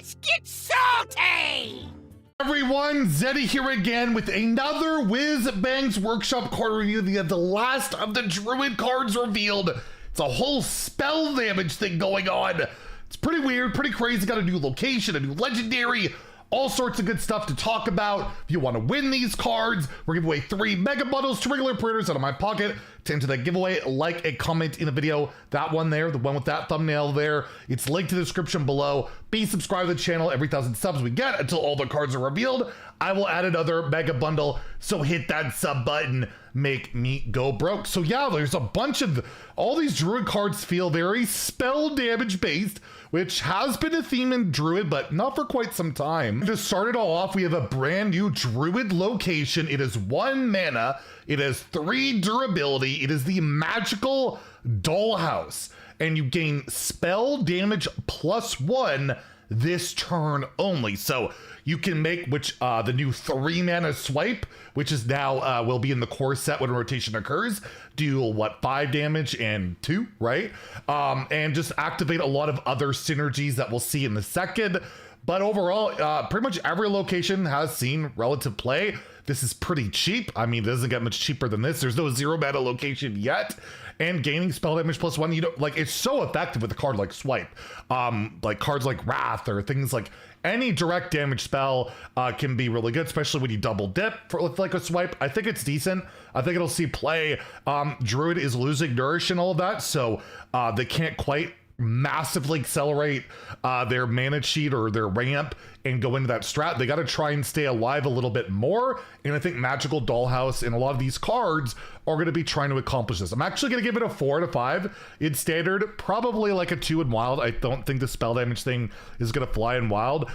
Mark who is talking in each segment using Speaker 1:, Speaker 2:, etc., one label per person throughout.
Speaker 1: Let's get salty!
Speaker 2: Everyone, Zeddy here again with another Whizbang's Workshop card review. We have the last of the Druid cards revealed. It's a whole spell damage thing going on. It's pretty weird, pretty crazy. Got a new location, a new legendary, all sorts of good stuff to talk about. If you want to win these cards, we're giving away 3 mega bundles to regular printers out of my pocket. To enter that giveaway, like a comment in the video. That one there, the one with that thumbnail there, it's linked in the description below. Be subscribed to the channel. Every 1,000 subs we get until all the cards are revealed, I will add another mega bundle. So hit that sub button, make me go broke. So yeah, there's a bunch of, all these Druid cards feel very spell damage based, which has been a theme in Druid, but not for quite some time. To start it all off, we have a brand new Druid location. It is 1 mana. It has 3 durability. It is the magical Dollhouse, and you gain spell damage +1 this turn only. So you can make the new 3 mana swipe, which is now will be in the core set when rotation occurs, do 5 damage and 2, right? And just activate a lot of other synergies that we'll see in a second. But overall, pretty much every location has seen relative play. This is pretty cheap. I mean, it doesn't get much cheaper than this. There's no 0 mana location yet. And gaining spell damage +1, you know, like, it's so effective with a card like Swipe. Like cards like Wrath or things like any direct damage spell can be really good, especially when you double dip with like a Swipe. I think it's decent. I think it'll see play. Druid is losing Nourish and all of that, so they can't quite massively accelerate their mana sheet or their ramp and go into that strat. They got to try and stay alive a little bit more, and I think Magical Dollhouse and a lot of these cards are going to be trying to accomplish this. I'm actually going to give it a 4 out of 5 in standard, probably like a 2 in wild. I don't think the spell damage thing is going to fly in wild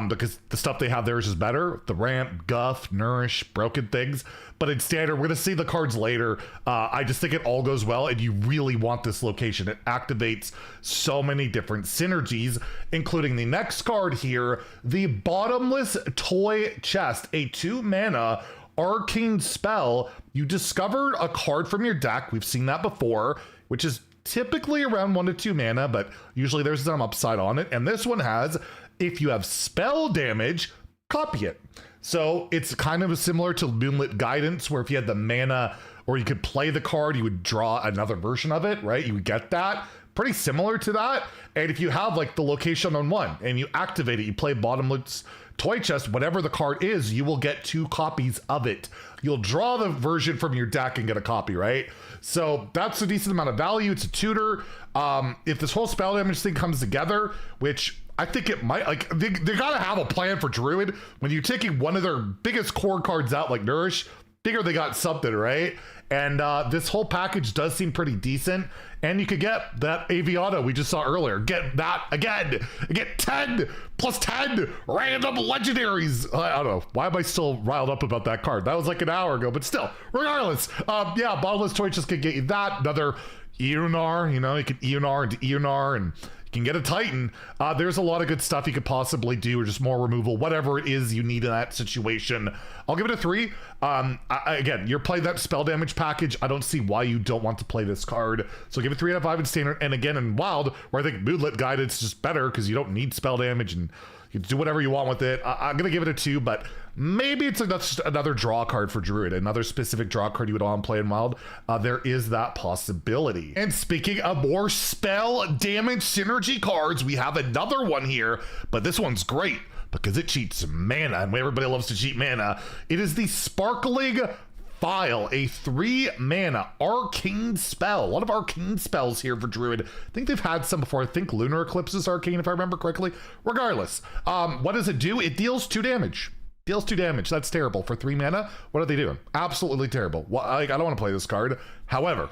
Speaker 2: because the stuff they have there is just better. The ramp, guff, nourish, broken things. But in standard, we're going to see the cards later. I just think it all goes well, and you really want this location. It activates so many different synergies, including the next card here, the Bottomless Toy Chest, a 2 mana arcane spell. You discovered a card from your deck. We've seen that before, which is typically around 1 to 2 mana, but usually there's some upside on it. And this one has, if you have spell damage, copy it. So it's kind of similar to Moonlit Guidance, where if you had the mana or you could play the card, you would draw another version of it, right? You would get that. Pretty similar to that. And if you have like the location on 1 and you activate it, you play Bottomless Toy Chest, whatever the card is, you will get 2 copies of it. You'll draw the version from your deck and get a copy, right? So that's a decent amount of value. It's a tutor. If this whole spell damage thing comes together, which I think it might, like, they gotta have a plan for Druid. When you're taking one of their biggest core cards out, like Nourish, figure they got something, right? And this whole package does seem pretty decent. And you could get that Aviato we just saw earlier. Get that again. Get 10 plus 10 random legendaries. I don't know. Why am I still riled up about that card? That was like an hour ago, but still, regardless. Yeah, Bottomless Toy just could get you that. Another Eonar, you know, you can Eonar into Eonar, and you can get a Titan. There's a lot of good stuff you could possibly do, or just more removal, whatever it is you need in that situation. I'll give it a 3. Again, you're playing that spell damage package. I don't see why you don't want to play this card. So give it 3 out of 5 in standard. And again, in wild, where I think Moonlit Guidance is just better because you don't need spell damage and you can do whatever you want with it. I'm going to give it a 2, but maybe it's just another draw card for Druid, another specific draw card you would want to play in wild. There is that possibility. And speaking of more spell damage synergy cards, we have another one here, but this one's great because it cheats mana, and everybody loves to cheat mana. It is the Sparkling File, a 3 mana arcane spell. A lot of arcane spells here for Druid. I think they've had some before. I think Lunar Eclipse is arcane, if I remember correctly. Regardless, what does it do? It deals 2 damage. Deals 2 damage. That's terrible for 3 mana. What are they doing? Absolutely terrible. Well, I don't want to play this card. However,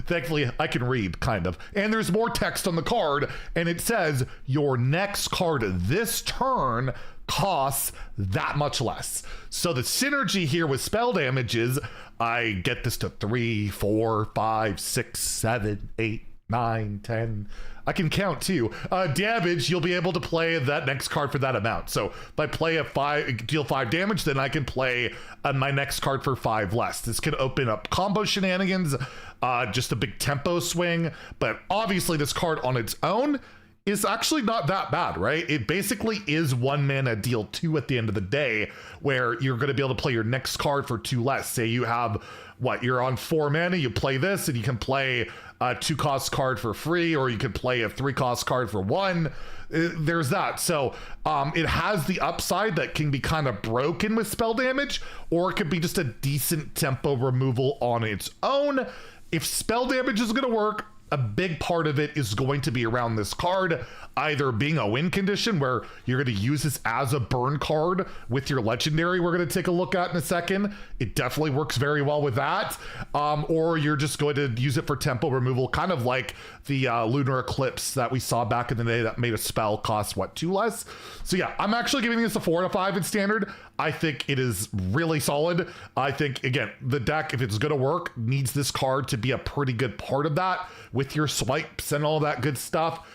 Speaker 2: thankfully I can read, kind of. And there's more text on the card, and it says your next card this turn costs that much less. So the synergy here with spell damage is I get this to 3, 4, 5, 6, 7, 8, 9, 10. I can count too. Damage, you'll be able to play that next card for that amount. So if I play deal 5 damage, then I can play my next card for 5 less. This can open up combo shenanigans, just a big tempo swing. But obviously this card on its own is actually not that bad, right? It basically is 1 mana deal 2 at the end of the day, where you're going to be able to play your next card for 2 less. Say you have, you're on 4 mana, you play this, and you can play a 2-cost card for free, or you can play a 3-cost card for 1. There's that. So it has the upside that can be kind of broken with spell damage, or it could be just a decent tempo removal on its own. If spell damage is going to work, a big part of it is going to be around this card either being a win condition where you're going to use this as a burn card with your legendary we're going to take a look at in a second. It definitely works very well with that. Or you're just going to use it for tempo removal, kind of like the Lunar Eclipse that we saw back in the day that made a spell cost, 2 less? So yeah, I'm actually giving this a 4 out of 5 in standard. I think it is really solid. I think, again, the deck, if it's going to work, needs this card to be a pretty good part of that with your swipes and all that good stuff.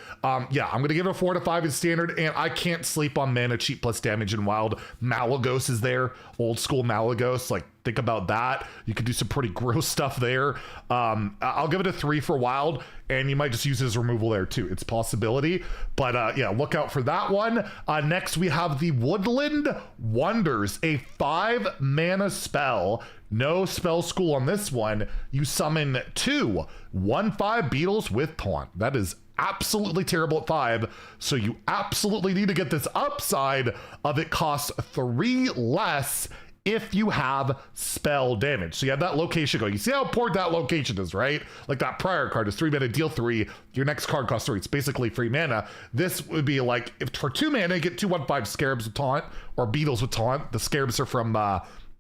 Speaker 2: Yeah, I'm going to give it a 4 out of 5 in standard, and I can't sleep on mana cheap plus damage in wild. Malagos is there, old school Malagos. Like, think about that. You could do some pretty gross stuff there. I'll give it a 3 for wild, and you might just use it as removal there too. It's a possibility, but yeah, look out for that one. Next, we have the Woodland Wonders, a 5 mana spell. No spell school on this one. You summon 2 1/5 beetles with taunt. That is absolutely terrible at 5, so you absolutely need to get this upside of it costs 3 less if you have spell damage. So you have that location going. You see how important that location is, right? Like that prior card is 3 mana, deal 3. Your next card costs 3. It's basically free mana. This would be like, if for 2 mana, you get 2 1/5 scarabs with taunt, or beetles with taunt. The scarabs are from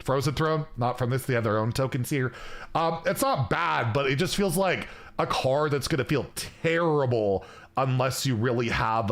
Speaker 2: Frozen Throne, not from this. They have their own tokens here. It's not bad, but it just feels like a card that's going to feel terrible unless you really have,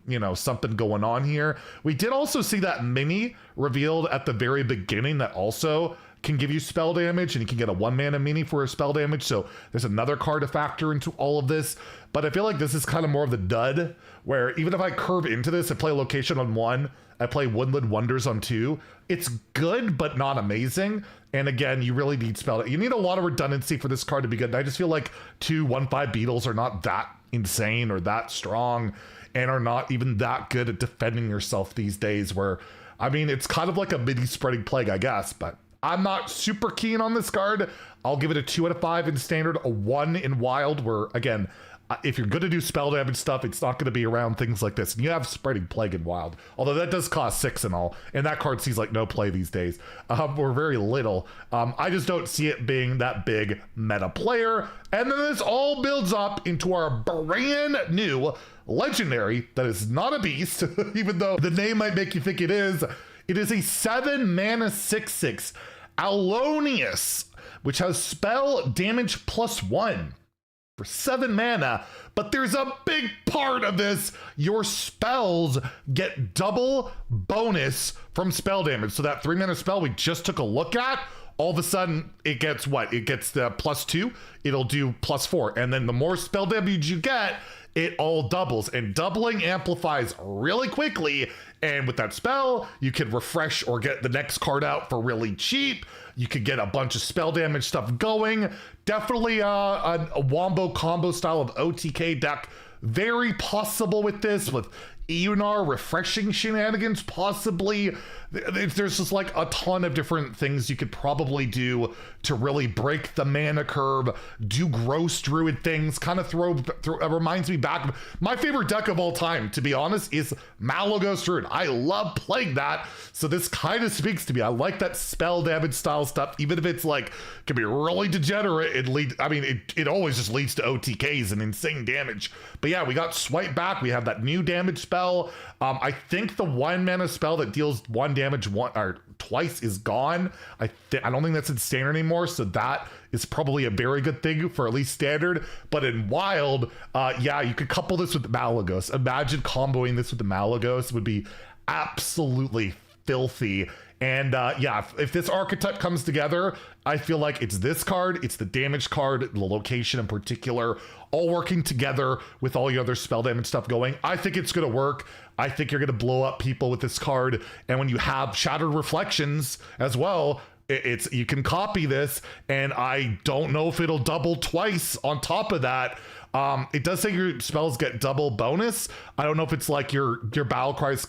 Speaker 2: you know, something going on here. We did also see that mini revealed at the very beginning that also can give you spell damage, and you can get a 1 mana mini for a spell damage. So there's another card to factor into all of this. But I feel like this is kind of more of the dud, where even if I curve into this and play location on 1, I play Woodland Wonders on 2, it's good, but not amazing. And again, you really need spell. You need a lot of redundancy for this card to be good. And I just feel like 2 1/5 beetles are not that insane or that strong, and are not even that good at defending yourself these days, where, I mean, it's kind of like a mini spreading plague, I guess, but I'm not super keen on this card. I'll give it a 2 out of 5 in standard, a 1 in wild, where, again, if you're going to do spell damage stuff, it's not going to be around things like this. And you have Spreading Plague in wild, although that does cost 6 and all, and that card sees like no play these days, or very little. I just don't see it being that big meta player. And then this all builds up into our brand new legendary that is not a beast, even though the name might make you think it is. It is a 7 mana 6/6 Alonius, which has spell damage +1. For 7 mana, but there's a big part of this. Your spells get double bonus from spell damage. So that 3 mana spell we just took a look at, all of a sudden it gets what? It gets the +2, it'll do +4. And then the more spell damage you get, it all doubles, and doubling amplifies really quickly. And with that spell, you can refresh or get the next card out for really cheap. You could get a bunch of spell damage stuff going. Definitely a wombo combo style of OTK deck. Very possible with this, with Eonar refreshing shenanigans, possibly. There's just like a ton of different things you could probably do to really break the mana curve, do gross druid things, kind of throw reminds me back. My favorite deck of all time, to be honest, is Malagos Druid. I love playing that, so this kind of speaks to me. I like that spell damage style stuff, even if it's like, can be really degenerate. It always just leads to OTKs and insane damage. But yeah, we got Swipe Back. We have that new damage spell. I think the 1 mana spell that deals 1 damage twice is gone. I don't think that's in standard anymore, so that is probably a very good thing for at least standard. But in wild, yeah, you could couple this with Malagos. Imagine comboing this with the Malagos would be absolutely filthy. And yeah, if this archetype comes together, I feel like it's this card, it's the damage card, the location in particular, all working together with all your other spell damage stuff going. I think it's going to work. I think you're going to blow up people with this card. And when you have Shattered Reflections as well, you can copy this, and I don't know if it'll double twice on top of that. It does say your spells get double bonus. I don't know if it's like your battle cries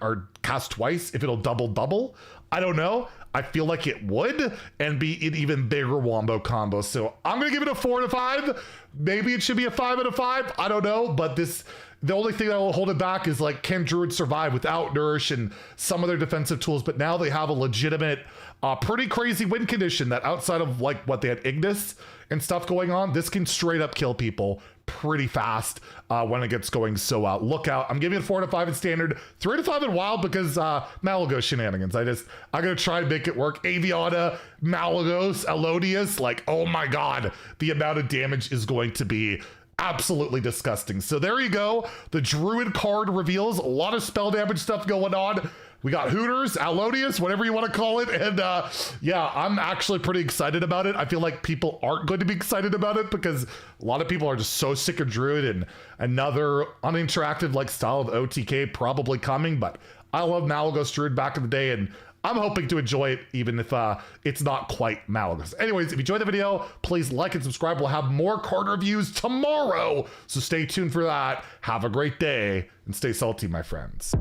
Speaker 2: are cast twice, if it'll double. I don't know. I feel like it would, and be an even bigger wombo combo. So I'm gonna give it a 4 out of 5. Maybe it should be a 5 out of 5. I don't know, but the only thing that will hold it back is like, can Druid survive without Nourish and some of their defensive tools? But now they have a legitimate, pretty crazy win condition that outside of like what they had Ignis and stuff going on, this can straight up kill people pretty fast when it gets going. So look out. I'm giving it a 4 out of 5 in standard, 3 out of 5 in wild because Malagos shenanigans. I'm gonna try and make it work. Aviana, Malagos, Elodius, like, oh my god, the amount of damage is going to be absolutely disgusting. So there you go. The Druid card reveals a lot of spell damage stuff going on. We got Hooters, Alodius, whatever you want to call it. And yeah, I'm actually pretty excited about it. I feel like people aren't going to be excited about it because a lot of people are just so sick of Druid and another uninteractive like style of OTK probably coming. But I love Malagos Druid back in the day, and I'm hoping to enjoy it even if it's not quite Malagos. Anyways, if you enjoyed the video, please like and subscribe. We'll have more card reviews tomorrow, so stay tuned for that. Have a great day and stay salty, my friends.